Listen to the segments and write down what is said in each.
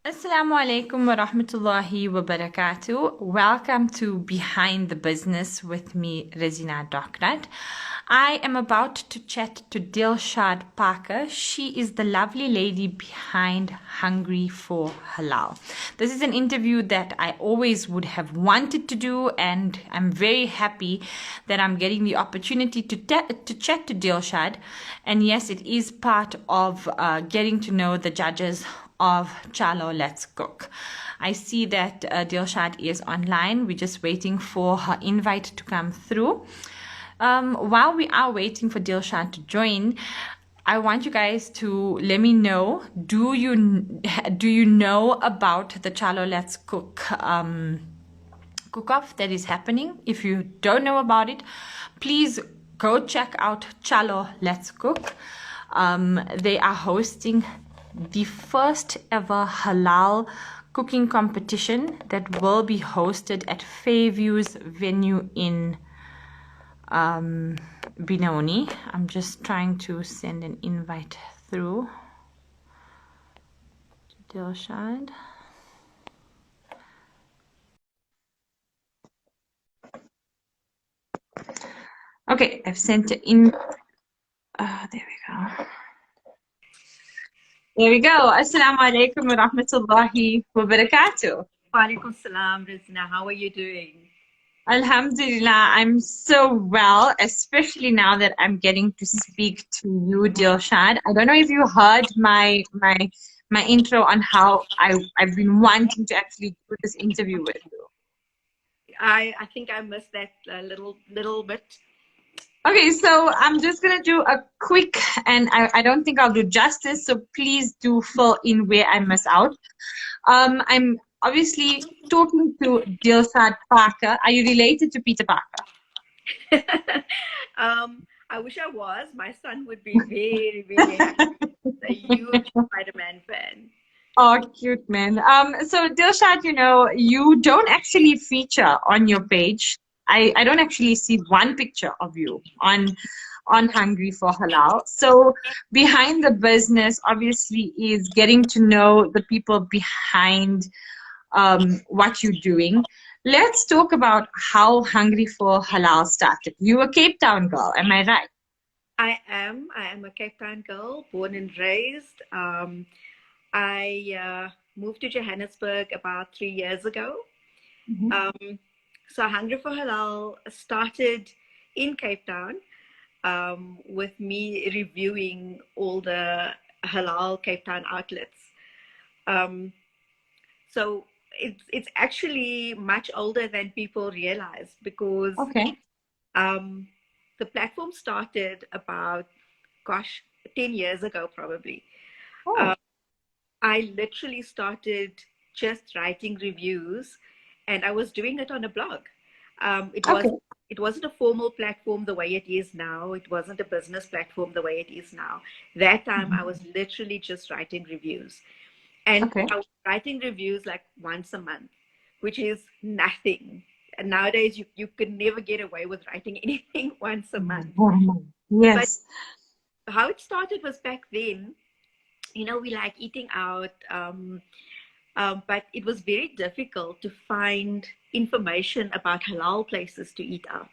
Assalamu alaikum wa rahmatullahi wa barakatuh. Welcome to Behind the Business with me, Rezina Dokrat. I am about to chat to Dilshad Parker. She is the lovely lady behind Hungry for Halal. This is an interview that I always would have wanted to do, and I'm very happy that I'm getting the opportunity to chat to Dilshad. And yes, it is part of getting to know the judges of Chalo, Let's Cook. I see that Dilshad is online. We're just waiting for her invite to come through. While we are waiting for Dilshad to join, I want you guys to let me know, do you know about the Chalo Let's Cook cook-off that is happening? If you don't know about it, please go check out Chalo Let's Cook. They are hosting the first ever halal cooking competition that will be hosted at Fairview's venue in Benoni. I'm just trying to send an invite through to Dilshad. Okay, I've sent it in. There we go. There we go. Assalamu alaikum wa rahmatullahi wa barakatuh. Walaikum salam, Rizna. How are you doing? Alhamdulillah, I'm so well, especially now that I'm getting to speak to you, Dilshad. I don't know if you heard my intro on how I've been wanting to actually do this interview with you. I think I missed that little bit. Okay, so I'm just gonna do a quick, and I don't think I'll do justice, so please do fill in where I miss out. I'm obviously talking to Dilshad Parker. Are you related to Peter Parker? I wish I was. My son would be very, very happy. A huge Spider-Man fan. Oh, cute man. So Dilshad, you don't actually feature on your page. I don't actually see one picture of you on Hungry for Halal. So behind the business, obviously, is getting to know the people behind what you're doing. Let's talk about how Hungry for Halal started. You were a Cape Town girl, am I right? I am. I am a Cape Town girl, born and raised. I moved to Johannesburg about 3 years ago. Mhm. So Hungry for Halal started in Cape Town with me reviewing all the halal Cape Town outlets. Um, so it's actually much older than people realize because Okay. um, the platform started about, gosh, 10 years ago probably. Oh, Um, I literally started just writing reviews, and I was doing it on a blog. It was okay. it wasn't a formal platform the way it is now. It wasn't a business platform the way it is now. That time I was literally just writing reviews. And Okay. I was writing reviews like once a month, which is nothing. And nowadays you could never get away with writing anything once a month. But Yes. how it started was back then, we like eating out, but it was very difficult to find information about halal places to eat out.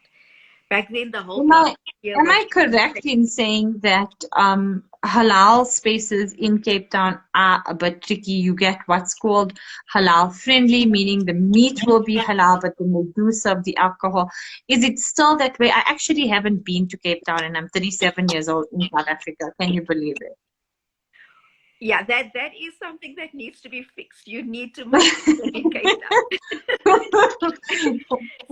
Back then, the whole Am I target here am was I correct in saying that halal spaces in Cape Town are a bit tricky? You get what's called halal friendly, meaning the meat will be halal, but then they do serve the alcohol. Is it still that way? I actually haven't been to Cape Town, and I'm 37 years old in South Africa. Can you believe it? yeah, that is something that needs to be fixed. You need to move in Cape Town. So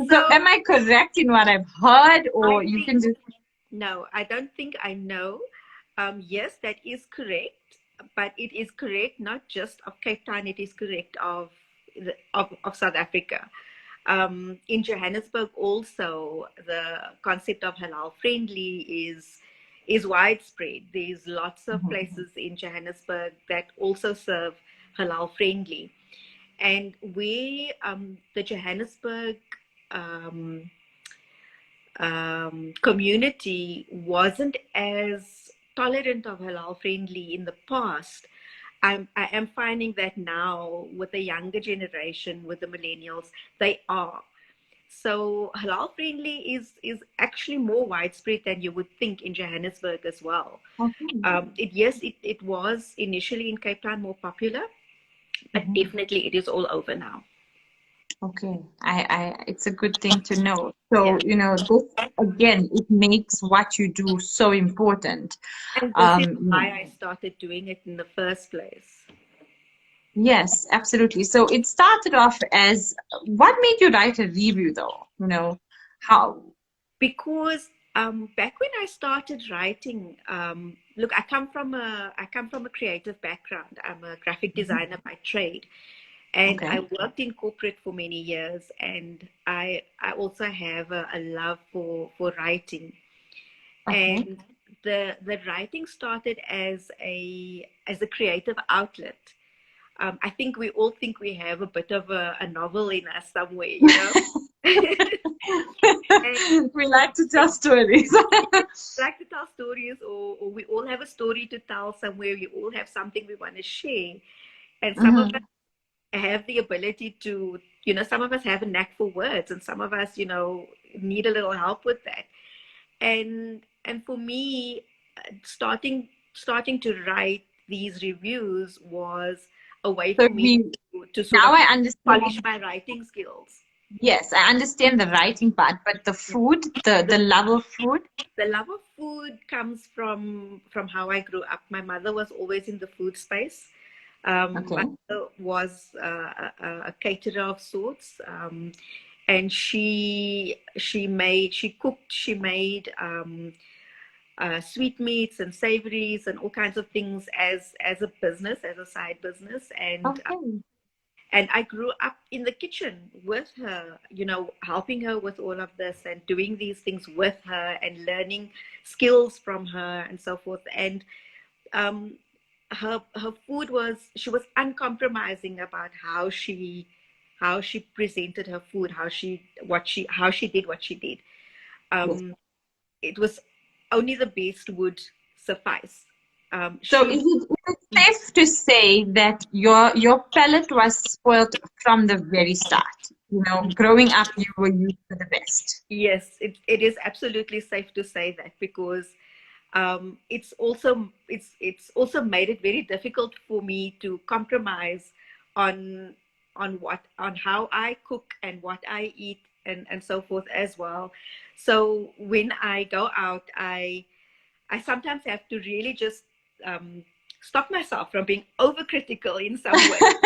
So am I correct in what I've heard, I or you think can just no, I don't think I know. Yes, that is correct, but it is correct not just of Cape Town. It is correct of South Africa. In Johannesburg, also the concept of halal friendly is widespread. There's lots of places in Johannesburg that also serve halal friendly, and we the Johannesburg um, community wasn't as tolerant of halal friendly in the past. I am finding that now with the younger generation, with the millennials, they are. So halal friendly is actually more widespread than you would think in Johannesburg as well. Okay. It was initially in Cape Town more popular, but Mhm. definitely it is all over now. Okay. It's a good thing to know. Yeah. So, this again, it makes what you do so important. And this is Um, why I started doing it in the first place. yes, absolutely. So it started off as, what made you write a review though? How? Because back when I started writing, look, I come from a creative background. I'm a graphic Mhm. designer by trade, and Okay. I worked in corporate for many years. And I also have a love for writing. Okay. And the writing started as a creative outlet. I think we all think we have a bit of a novel in us somewhere, you know. And We like to tell stories. like to tell stories, or we all have a story to tell somewhere. We all have something we want to share. And some of us Mhm. have the ability to, some of us have a knack for words, and some of us, need a little help with that. And for me, starting to write these reviews was a way So for me we to sort now of I polish understand. my writing skills. Yes, I understand the writing part, but the food, the love of food. The love of food comes from how I grew up. My mother was always in the food space. My Okay. mother was a caterer of sorts, and she cooked, she made sweetmeats and savories and all kinds of things as a business, as a side business, Okay. and I grew up in the kitchen with her, helping her with all of this and doing these things with her and learning skills from her and so forth. And um, her food was, she was uncompromising about how she presented her food, how she did what she did. Yes. Um, it was only the best would suffice. So She is it safe to say that your palate was spoiled from the very start? Growing up, you were used to the best. Yes, it is absolutely safe to say that, because it's also made it very difficult for me to compromise on on how I cook and what I eat and so forth as well. So when I go out, I sometimes have to really just um, stop myself from being overcritical in some way,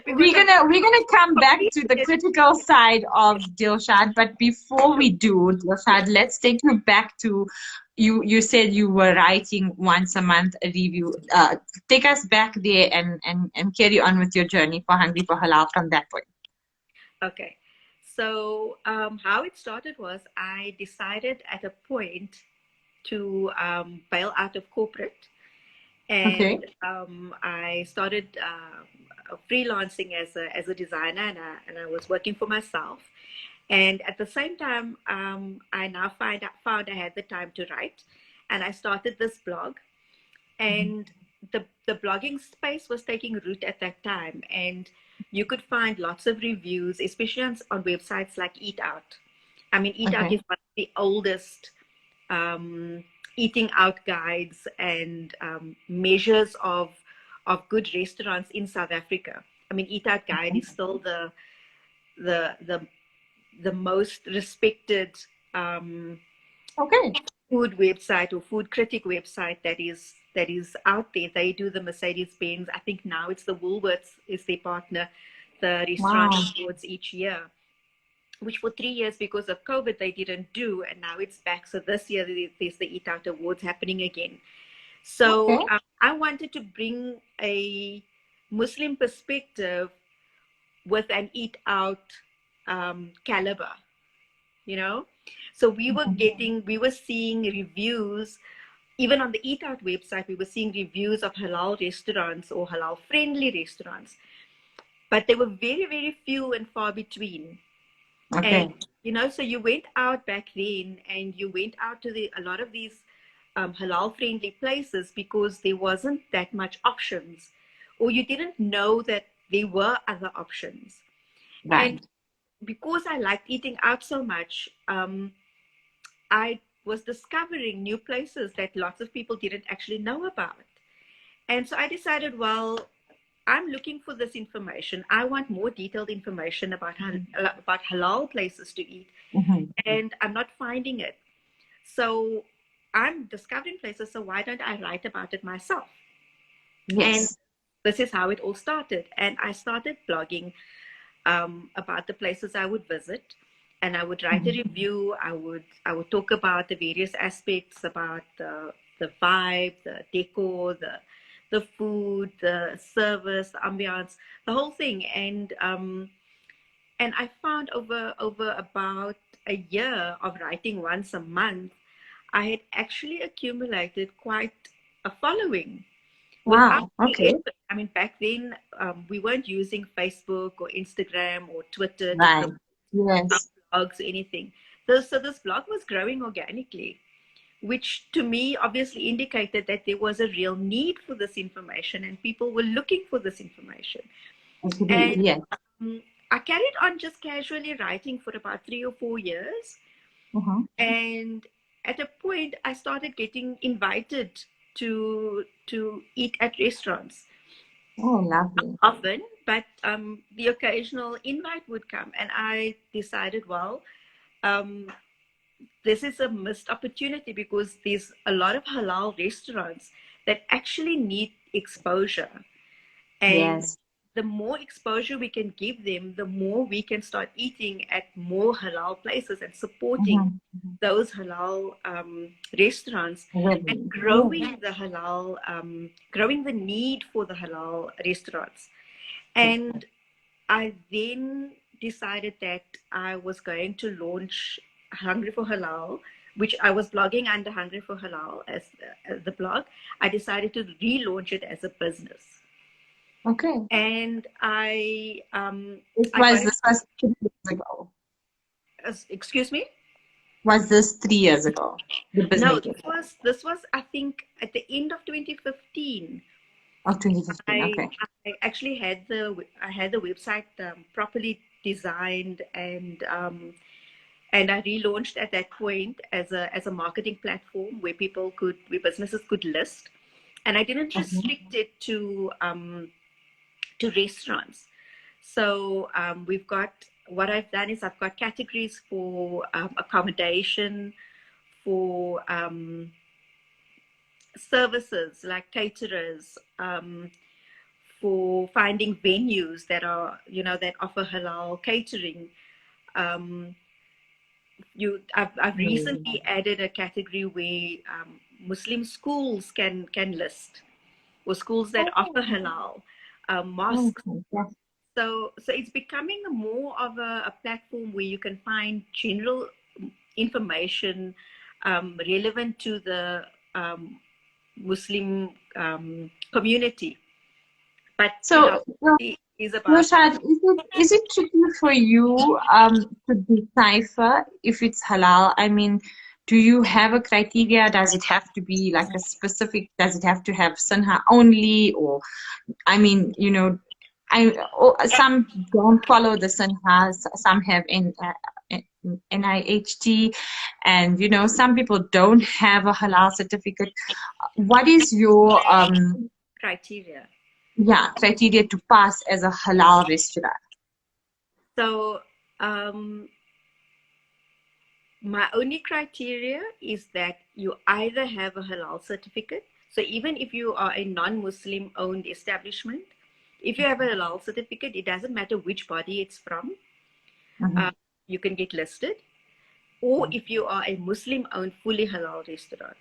because We're I'm gonna come back to the completely. critical side of Dilshad, but before we do, Dilshad, let's take you back to you. You said you were writing once a month a review. Take us back there and carry on with your journey for Hungry for Halal from that point. Okay. So, how it started was I decided at a point to bail out of corporate, Okay. and I started freelancing as a designer, and I was working for myself. And at the same time, I now found I had the time to write, and I started this blog. And the blogging space was taking root at that time, and you could find lots of reviews, especially on websites like Eat Out. I mean, Eat Out Okay. is one of the oldest um, eating out guides and measures of good restaurants in South Africa. I mean, Eat Out Guide is still the the the most respected um, Okay. food website or food critic website that is out there. They do the Mercedes-Benz. I think now it's the Woolworths is their partner, the restaurant Wow. awards each year, which for 3 years because of COVID they didn't do, and now it's back. So this year there's the Eat Out Awards happening again. So Okay. I wanted to bring a Muslim perspective with an Eat Out caliber, you know. So we were seeing reviews. Even on the Eat Out website, we were seeing reviews of halal restaurants or halal friendly restaurants, but they were very, very few and far between. And Okay. so you went out back then, and you went out to a lot of these. halal friendly places because there wasn't that much options, or you didn't know that there were other options. And Right. because I liked eating out so much, I was discovering new places that lots of people didn't actually know about. And so I decided, well, I'm looking for this information. I want more detailed information about halal places to eat, Mm-hmm. and I'm not finding it. So I'm discovering places. So why don't I write about it myself? And Yes. this is how it all started. And I started blogging about the places I would visit, and I would write a Mm-hmm. review. I would talk about the various aspects about the vibe, the decor, the food, the service, the ambiance, the whole thing. And I found over about a year of writing once a month, I had actually accumulated quite a following without Wow. any Okay. effort. I mean, back then, we weren't using Facebook or Instagram or Twitter to Right. promote our Yes. blogs or anything. So this blog was growing organically, which to me obviously indicated that there was a real need for this information and people were looking for this information. Agree. And Yes. um, I carried on just casually writing for about 3 or 4 years. Mm-hmm. And at a point, I started getting invited to eat at restaurants. Oh, lovely. Often, but the occasional invite would come, and I decided, well, um, this is a missed opportunity because there's a lot of halal restaurants that actually need exposure. And Yes. the more exposure we can give them, the more we can start eating at more halal places and supporting Mm-hmm. those halal restaurants and Really. Yes. growing the halal, growing the need for the halal restaurants. Yes. And I then decided that I was going to launch Hungry for Halal, which I was blogging under Hungry for Halal as the blog. I decided to relaunch it as a business. Okay. And I got This it. was 3 years ago. Excuse me? Was this 3 years ago? The No, business this was I think at the end of 2015. of 2015. I Okay. I actually had the website properly designed, and I relaunched at that point as a marketing platform where businesses could list, and I didn't Mm-hmm. restrict it to restaurants. So we've got what I've done is I've got categories for accommodation, for services like caterers, for finding venues that are that offer halal catering. Um, I've Amazing. recently added a category where Muslim schools can list, or schools that offer Oh, halal, mosques. okay. Yes. So it's becoming more of a platform where you can find general information relevant to the Muslim community. But So, it is about Dilshad, is it tricky for you to decipher if it's halal? I mean, do you have a criteria? Does it have to be like a specific, does it have to have Sunha only? Or, I mean, some don't follow the Sunhas, some have NIHT, and some people don't have a halal certificate. What is your criteria. criteria to pass as a halal restaurant? So my only criteria is that you either have a halal certificate. So even if you are a non-Muslim owned establishment, if you have a halal certificate, it doesn't matter which body it's from, Mhm. uh, you can get listed. Or if you are a Muslim owned fully halal restaurant,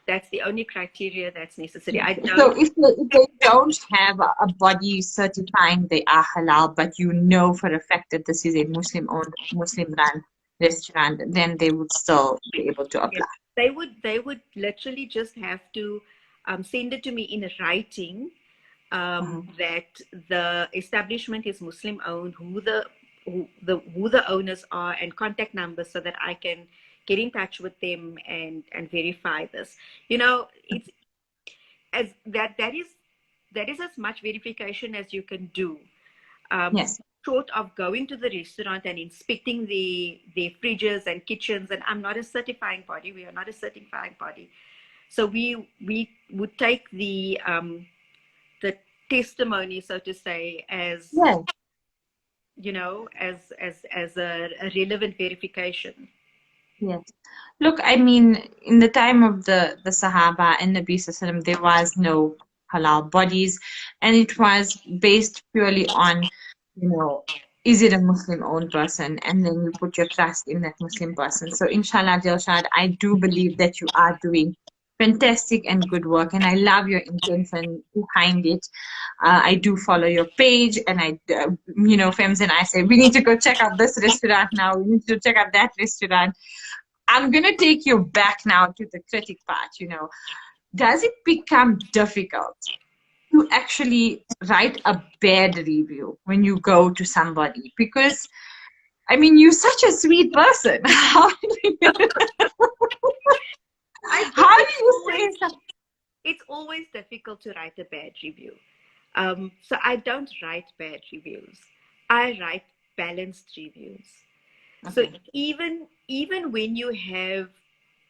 that's the only criteria that's necessary. I So don't. if they don't have a body certifying they are halal, but you know for a fact that this is a Muslim-owned, Muslim-run restaurant, then they would still be able to Yes, apply. they would literally just have to send it to me in writing, Mhm. that the establishment is Muslim owned, who the owners are, and contact numbers, so that I can get in touch with them and verify this. You know, it's as that is as much verification as you can do. Um, Yes. Short of going to the restaurant and inspecting the fridges and kitchens, and I'm not a certifying body. We are not a certifying body, so we would take the testimony, so to say, as Yes. you know, as a relevant verification. Yes. Look, I mean, in the time of the Sahaba and Nabi Sallam, there was no halal bodies, and it was based purely on, is it a Muslim-owned person? And then you put your trust in that Muslim person. So, inshallah, Dilshad, I do believe that you are doing fantastic and good work, and I love your intention behind it. I do follow your page, and Fems and I say, we need to go check out this restaurant now. We need to check out that restaurant. I'm going to take you back now to the critic part. Does it become difficult to actually write a bad review when you go to somebody? Because, I mean, you're such a sweet person. How do you, I think how do you say something? it's always difficult to write a bad review. So I don't write bad reviews. I write balanced reviews. So Okay. even when you have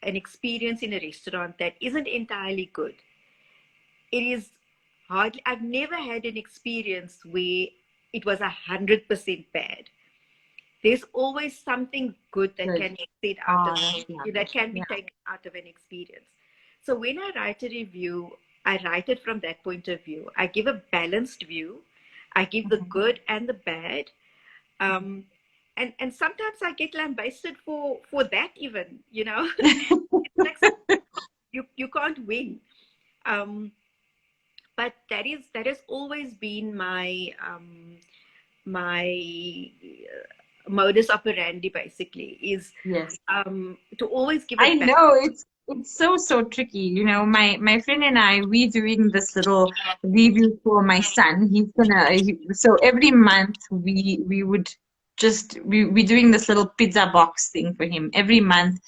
an experience in a restaurant that isn't entirely good, it is hardly. I've never had an experience where it was 100% bad. There's always something good that Good. can be said out Oh, of that's lovely. that can be Yeah. taken out of an experience. So when I write a review, I write it from that point of view. I give a balanced view. I give the Mhm. good and the bad. Um, and sometimes I get lambasted for that even, you know. It's like you can't win. Um, but that has always been my modus operandi basically is Yes. to always give a I back. know it's so tricky. My friend and I, we doing this little review for my son. So every month we would just we doing this little pizza box thing for him. Every month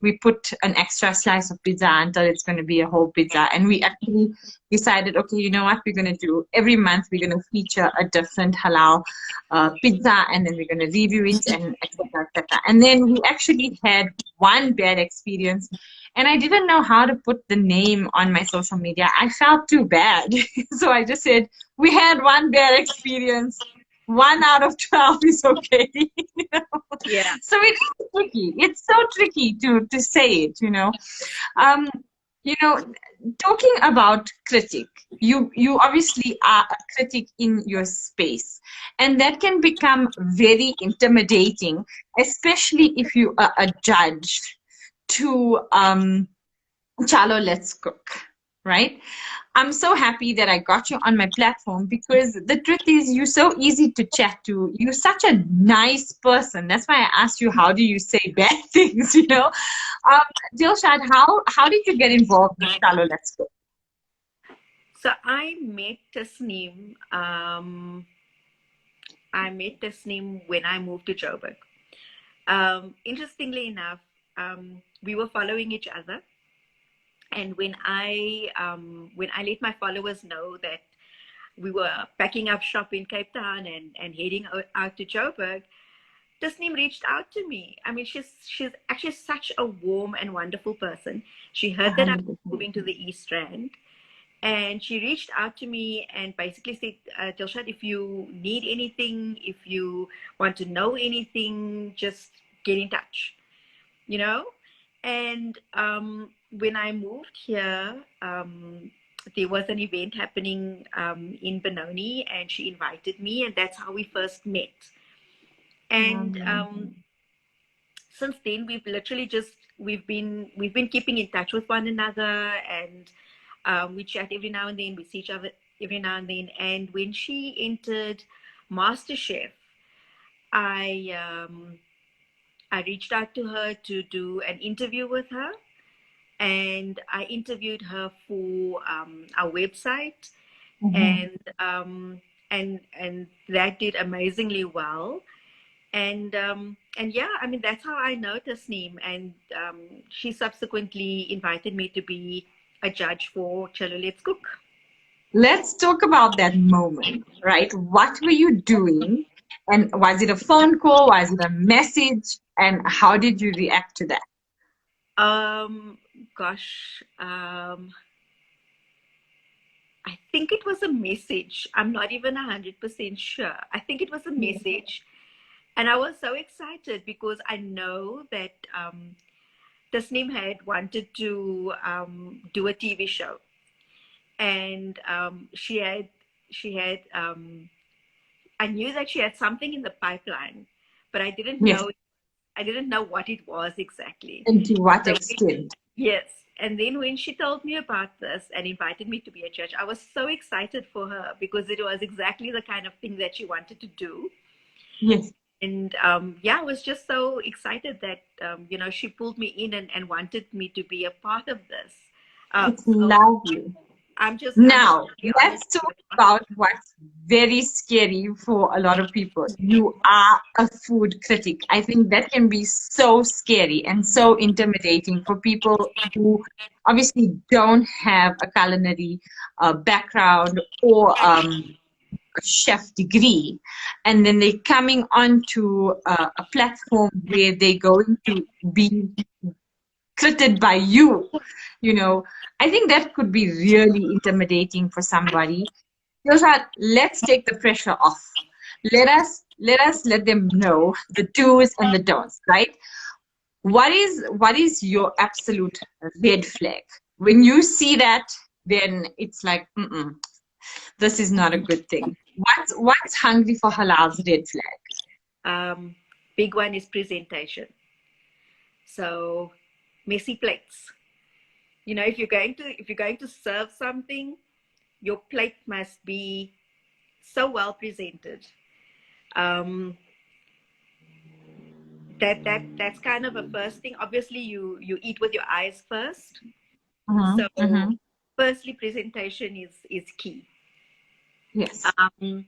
we put an extra slice of pizza until it's going to be a whole pizza. And we actually decided, okay, you know what we're going to do? Every month we're going to feature a different halal pizza, and then we're going to review it and etc. etc. And then we actually had one bad experience, and I didn't know how to put the name on my social media. I felt too bad. So I just said, we had one bad experience. 1 out of 12 is okay. Yeah. So it is tricky. It's so tricky to say it. Um, you know, talking about critic, you obviously are a critic in your space, and that can become very intimidating, especially if you are a judge to Chalo, let's cook, right? I'm so happy that I got you on my platform, because the truth is, you're so easy to chat to. You're such a nice person. That's why I asked you, how do you say bad things? Um, Dilshad, how did you get involved with Chalo, let's cook? So I met Tasneem when I moved to Joburg. Interestingly enough, we were following each other, and when I let my followers know that we were packing up shop in Cape Town and heading out to Joburg, Tasneem reached out to me. I mean, she's actually such a warm and wonderful person. She heard that I was 100%. moving to the East Rand, and she reached out to me and basically said, Dilshad, if you need anything, if you want to know anything, just get in touch, you know? And when I moved here, there was an event happening in Benoni, and she invited me, and that's how we first met. And since then, we've been keeping in touch with one another, and we chat every now and then. We see each other every now and then. And when she entered MasterChef, I I reached out to her to do an interview with her, and I interviewed her for our website, Mhm. and and that did amazingly well. And yeah, I mean, that's how I know Tasneem. And she subsequently invited me to be a judge for Chalo Let's Cook. Let's talk about that moment, right? What were you doing? And was it a phone call? Was it a message? And how did you react to that? Um, Gosh, I think it was a message. I'm not even 100% sure. I think it was a Yeah. message. And I was so excited because I know that Tasneem had wanted to do a TV show. And she had, I knew that she had something in the pipeline, but Yes. I didn't know what it was exactly. And to what So extent? yes. And then when she told me about this and invited me to be a judge, I was so excited for her because it was exactly the kind of thing that she wanted to do. Yes. And yeah, I was just so excited that, she pulled me in and wanted me to be a part of this. It's So lovely. I'm just Now, really honored let's to be talk a part of about what's very scary for a lot of people. You are a food critic. I think that can be so scary and so intimidating for people who obviously don't have a culinary background or a chef degree. And then they're coming onto a platform where they're going to be created by you. You know, I think that could be really intimidating for somebody. Dilshad, let's take the pressure off. Let them know the do's and the don'ts, right? What is your absolute red flag? When you see that, then it's like, this is not a good thing. What's hungry for halal's red flag? big one is presentation. So messy plates. If you're going to serve something, your plate must be so well presented. Um, that's kind of a first thing. Obviously, you eat with your eyes first. So Mm-hmm, mm-hmm. firstly, presentation is key. Yes. Um,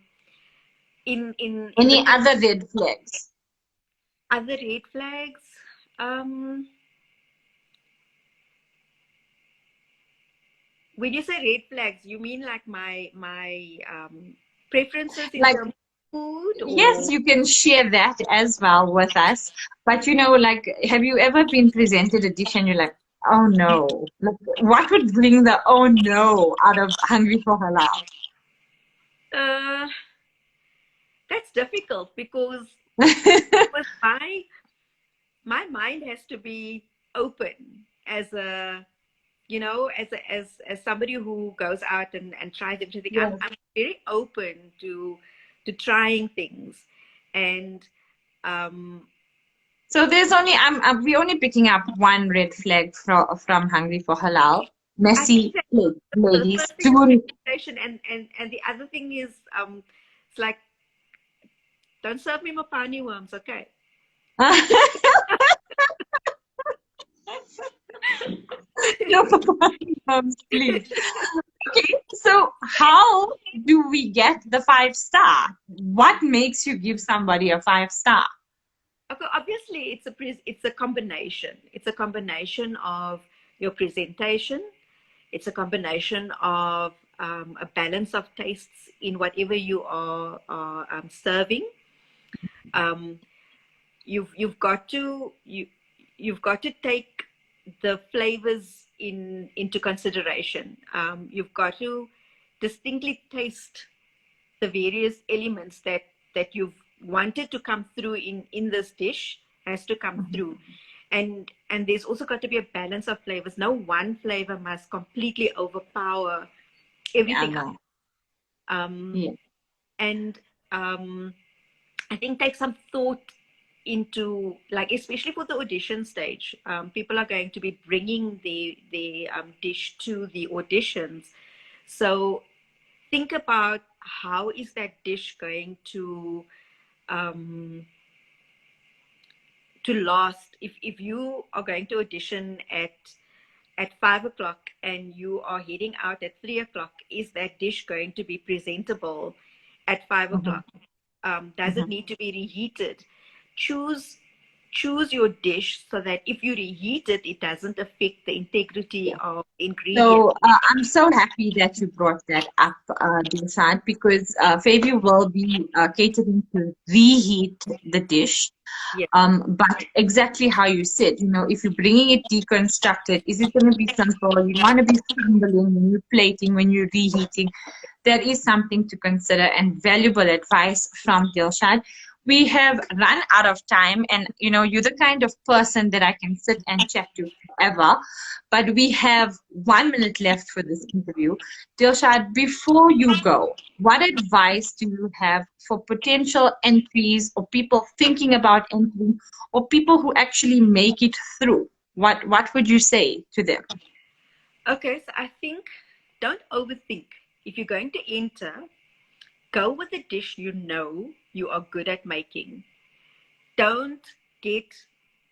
in the Any other red flags? other red flags, um, when you say red flags, you mean like my preferences in Like, terms of food, yes, or you can share that as well with us. But like, have you ever been presented a dish and you're like, oh no? Like, what would bring the oh no out of Hungry for Halal? uh, that's difficult because with my mind has to be open as a as somebody who goes out and tries everything. I'm Yes. I'm very open to trying things, and um, So there's only we're only picking up one red flag from Hungry for Halal. I think Messy that plate, the ladies. first thing is Soon. presentation, and the other thing is it's like, don't serve me mopani worms, okay? No, please. Okay, so how do we get the 5 star? What makes you give somebody a 5 star? Okay, obviously it's a combination. It's a combination of your presentation. It's a combination of a balance of tastes in whatever you are serving. Um, you've got to take the flavors into consideration. You've got to distinctly taste the various elements that you've wanted to come through in this dish has to come through, and there's also got to be a balance of flavors. No one flavor must completely overpower Yeah, everything else. no. um, Yeah. and I think take some thought into, like, especially for the audition stage. People are going to be bringing the dish to the auditions, so think about how is that dish going um, to last. If you are going to audition at 5 o'clock and you are heading out at 3 o'clock, is that dish going to be presentable at 5 o'clock? Mhm, Does it mhm. need to be reheated? Choose choose your dish so that if you reheat it, it doesn't affect the integrity of So ingredients. I'm so happy that you brought that up, Dilshad, because Fabi will be catering to reheat the dish. Yes. But exactly how you said, if you're bringing it deconstructed, is it going to be simple? You don't want to be scrambling when you're plating, when you're reheating. That is something to consider and valuable advice from Dilshad. We have run out of time, and you're the kind of person that I can sit and chat to forever. But we have 1 minute left for this interview. Dilshad, before you go, what advice do you have for potential entries or people thinking about entering or people who actually make it through? What would you say to them? Okay, so I think don't overthink. If you're going to enter, go with a dish you know you are good at making. Don't get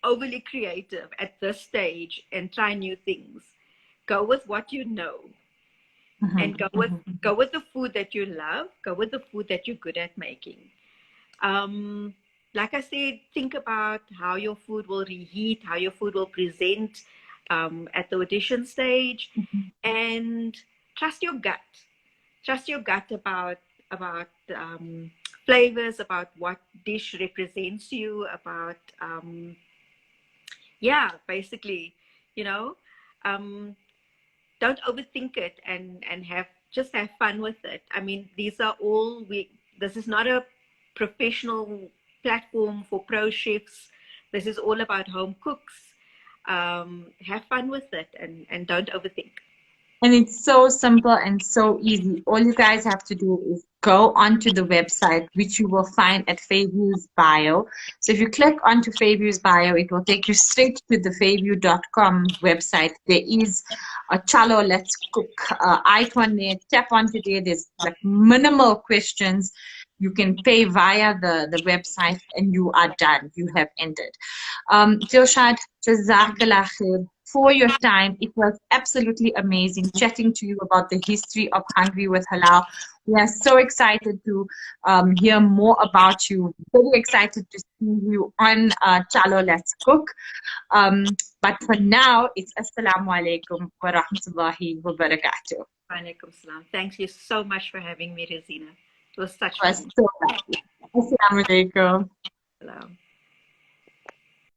overly creative at this stage and try new things. Go with what you know and Mhm, go with mhm. go with the food that you love. Go with the food that you're good at making. Um, like I said, think about how your food will reheat, how your food will present at the audition stage, and trust your gut. Trust your gut about flavors, about what dish represents you, about yeah, basically, you know, um, don't overthink it and have fun with it. I mean, these are all we. This is not a professional platform for pro chefs. This is all about home cooks. Have fun with it and don't overthink. And it's so simple and so easy. All you guys have to do is go onto the website, which you will find at Fabiu's bio. So if you click onto Fabiu's bio, it will take you straight to the fabiu.com website. There is a Chalo Let's Cook icon there. Tap onto there. There's like minimal questions. You can pay via the website and you are done. You have ended. Dilshad, Jazakallah khair for your time. It was absolutely amazing chatting to you about the history of Hungry with Halal. We are so excited to hear more about you. Very excited to see you on Chalo Let's Cook. But for now, it's Assalamu alaikum wa rahmatullahi wa barakatuh. Walaikum salam. Thank you so much for having me, Rosina. It was such It was fun. so lovely. Assalamu alaikum. Salam.